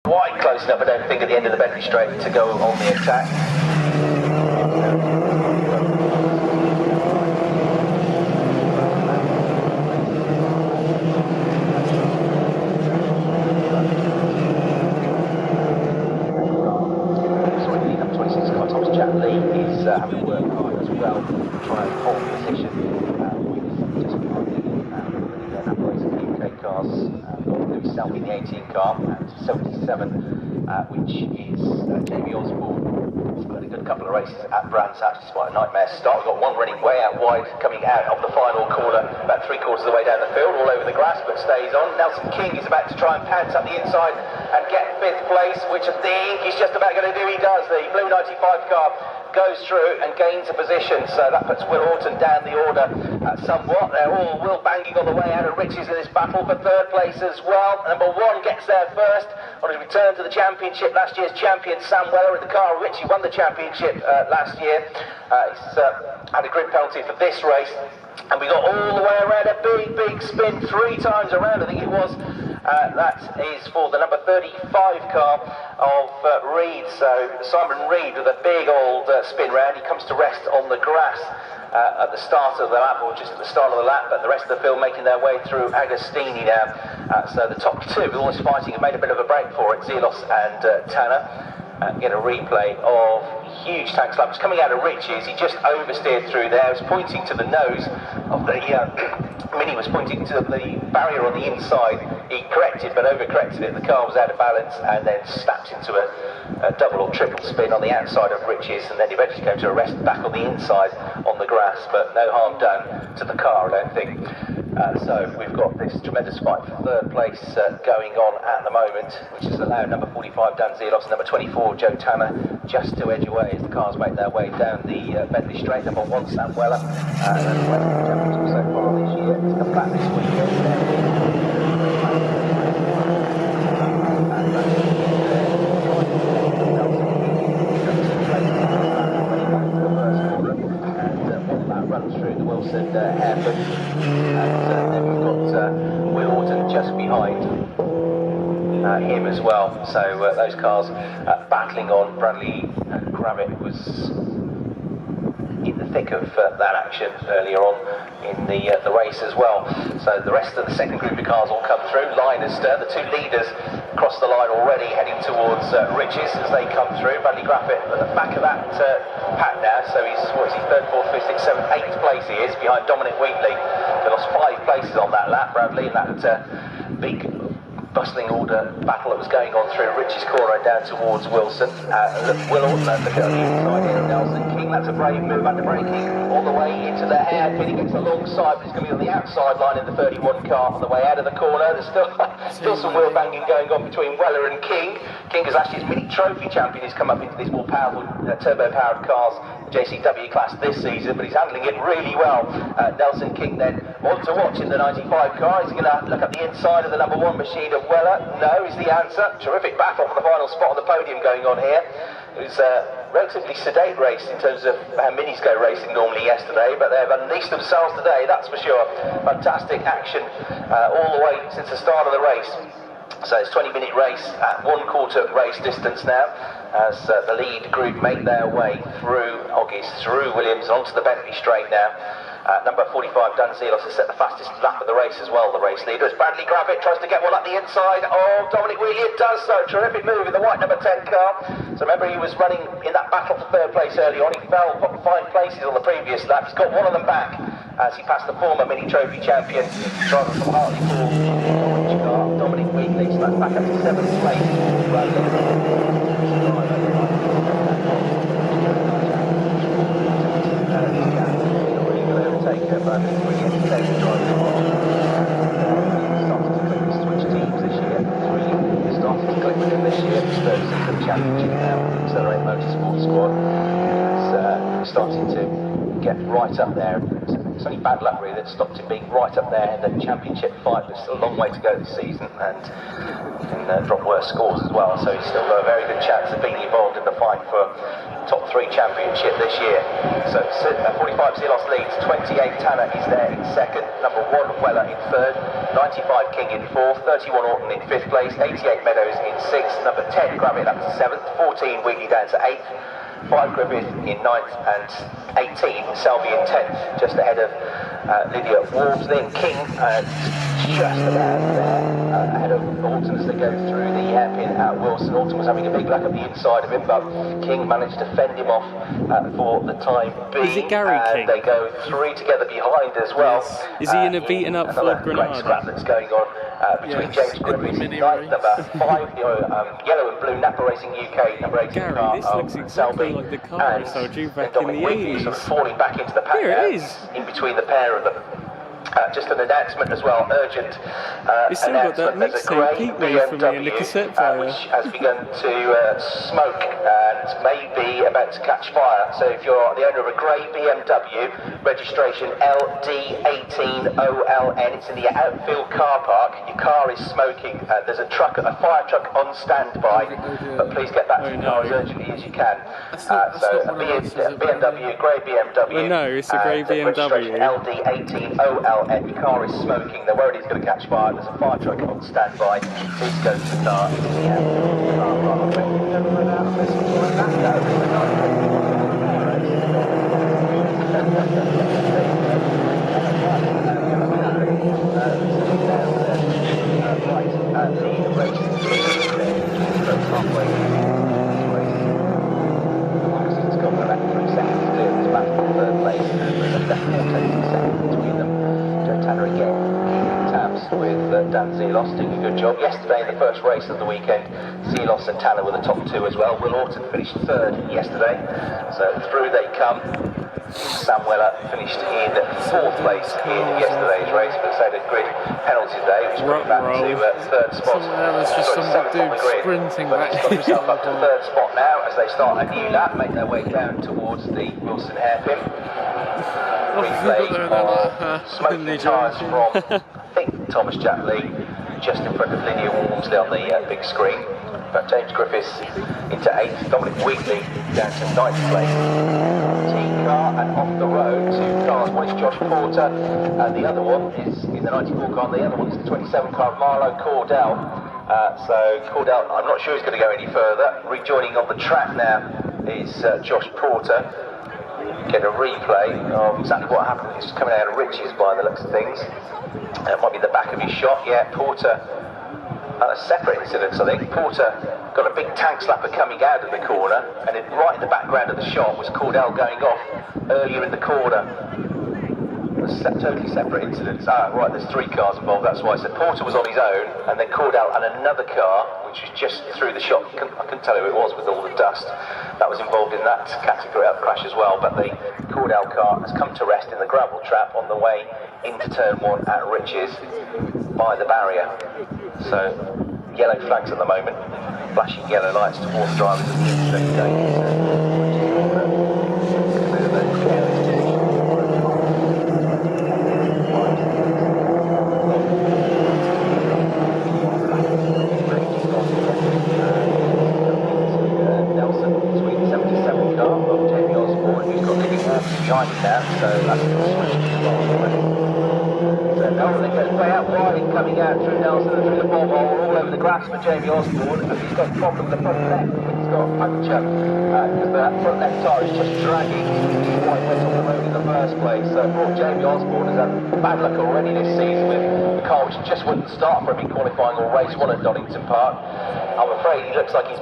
Quite close enough, I don't think, at the end of the Bentley straight to go on the attack. Having to work hard as well to try and hold position with just behind the operating UK cars, himself in the 18 car and 77, which is Jamie Osborne. He's got a good couple of races at Brands Hatch despite a nightmare start. We've got one running way out wide, coming out of the final corner, about 3/4 of the way down the field, all over the grass, but stays on. Nelson King is about to try and pounce up the inside and get 5th place, which I think he's just about going to do. He does. The blue 95 car goes through and gains a position, so that puts Will Orton down the order somewhat. They're all Will banging on the way out of Riches in this battle for 3rd place as well. Number 1 gets there first on his return to the championship. Last year's champion Sam Weller in the car. Richie won the championship last year. He's had a grid penalty for this race, and we got all the way around, a big spin 3 times around, I think it was. That is for the number 35 car of Reed. So Simon Reed with a big old spin round. He comes to rest on the grass at the start of the lap, or just at the start of the lap, but the rest of the field making their way through Agostini now. So the top 2, almost fighting, have made a bit of a break for it, Zelos and Tanner. Get a replay of huge tank slap. It's coming out of Riches. He just oversteered through there. He was pointing to the nose of the Mini, was pointing to the barrier on the inside. He corrected, but overcorrected it. The car was out of balance and then snapped into a double or triple spin on the outside of Riches, and then eventually came to a rest back on the inside on the grass, but no harm done to the car, I don't think. So we've got this tremendous fight for 3rd place going on at the moment, which has allowed number 45 Dan Zelos and number 24 Joe Tanner just to edge away as the cars make their way down the Bentley straight. Number 1 Sam Weller, and the Western Championship so far this year. It's the flat this weekend. Through the Wilson hairpin, and then we've got Will Orton just behind him as well. So those cars battling on. Bradley Gravitt was in the thick of that action earlier on in the race as well. So the rest of the second group of cars all come through. Line astern, the 2 leaders cross the line already, heading towards Riches as they come through. Bradley Gravitt at the back of that pack now, so he's, what is he, 3rd, 4th, 5th, 6th, 7th, 8th place he is, behind Dominic Wheatley. They lost 5 places on that lap, Bradley, in that big bustling order battle that was going on through Richie's corner and down towards Wilson. Will Orton, look at the inside here of Nelson King. That's a brave move under braking all the way into the hairpin. He gets alongside, but he's going to be on the outside line in the 31 car on the way out of the corner. There's still some wheel banging going on between Weller and King. King is actually his Mini Trophy champion. He's come up into these more powerful turbo-powered cars, JCW class this season, but he's handling it really well. Nelson King then on to watch in the 95 car. He's going to look at the inside of the number 1 machine of Weller. No is the answer. Terrific battle for the final spot on the podium going on here. It was a relatively sedate race in terms of how Minis go racing normally yesterday, but they've unleashed themselves today, that's for sure. Fantastic action all the way since the start of the race. So it's a 20-minute race at 1/4 race distance now, as the lead group make their way through Oggies, through Williams, onto the Bentley straight now. Number 45 Dan Zelos has set the fastest lap of the race as well, the race leader. As Bradley Gravitt tries to get one up the inside of Dominic Wheatley, it does so. Terrific move in the white number 10 car. So remember, he was running in that battle for 3rd place early on. He fell 5 places on the previous lap. He's got one of them back as he passed the former Mini Trophy champion, driver from Hartlepool, orange car, Dominic Wheatley. So that's back up to 7th place. Bradley Gravitt started to click with switch teams this year. 3 started to click with him this year. His 3rd season championship now with the Accelerate Motorsport squad. It's starting to get right up there. It's only bad luck really that stopped him being right up there in the championship fight, but still a long way to go this season, and can drop worse scores as well, so he's still got a very good chance of being involved in the fight for top 3 championship this year. So 45 Zelos leads, 28 Tanner is there in second, number 1 Weller in third, 95 King in fourth, 31 Orton in fifth place, 88 Meadows in sixth, number 10 Gravitt up to seventh, 14 Wheatley down to eighth, 5 Griffith in 9th and 18 Selby in 10th, just ahead of Lydia Wolves. Then King just about there ahead of Alton as they go through the hairpin at Wilson. Alton was having a big luck at the inside of him, but King managed to fend him off for the time being. Is it Gary King? They go 3 together behind as well. Yes. Is he in a beaten up Ford Granada? Great scrap that's going on between James Griffiths in 9th, number 5 Yellow and Blue Napa Racing UK, number 18 Gary, car this looks exactly like the car I sold you back in the 80s. Sort of falling back into the pack. Here it is. In between the pair of them. Just an announcement as well, urgent It's still got that mixtape Pete made for me in the cassette player. which has begun to smoke and may be about to catch fire. So if you're the owner of a grey BMW, registration LD18OLN, it's in the outfield car park, your car is smoking, there's a fire truck on standby, but please get back to the car as urgently as you can. So a BMW, grey BMW. Well, no, it's a grey BMW. LD18OLN. Your car is smoking, they're worried it's going to catch fire, there's a fire truck on standby, please go to the car. Tanner again, tabs with Dan Zelos doing a good job. Yesterday in the first race of the weekend, Zelos and Tanner were the top 2 as well. Will Orton finished 3rd yesterday, so through they come. Sam Weller finished in 4th place in yesterday's race, but so did grid penalty day, which brought him back to 3rd spot. Some dude sprinting back. He's got himself up to 3rd spot now as they start a new lap, make their way down towards the Wilson hairpin. Replay of smoking tyres from, I think, Thomas Jatley, just in front of Lydia Walmsley on the big screen. But James Griffiths into 8th, Dominic Wheatley down to 9th place. T-car and off the road, 2 cars. One is Josh Porter and the other one is in the 94 car, and the other one is the 27 car, Marlo Cordell. So Cordell, I'm not sure he's going to go any further. Rejoining on the track now is Josh Porter. Get a replay of exactly what happened. He's coming out of Rich's by the looks of things. It might be the back of his shot. Yeah, Porter, separate incidents I think. Porter got a big tank slapper coming out of the corner, and right in the background of the shot was Cordell going off earlier in the corner. Totally separate incidents. Right, there's 3 cars involved, that's why I said Porter was on his own, and then Cordell and another car, which was just through the shot. I couldn't tell who it was with all the dust that was involved in that category of crash as well, but the Cordell car has come to rest in the gravel trap on the way into turn 1 at Rich's by the barrier. So, yellow flags at the moment, flashing yellow lights towards drivers at the interstate gate. Behind him now, so that's going to switch to the line. So Nelson goes way out wide, coming out through Nelson and through the bomb hole, all over the grass for Jamie Osborne. He's got a problem with the front left, he's got a puncture because that front left tyre is just dragging why he went on the road in the first place. So poor Jamie Osborne has had bad luck already this season with the car which just wouldn't start for him in qualifying or race 1 at Donington Park. I'm afraid he looks like he's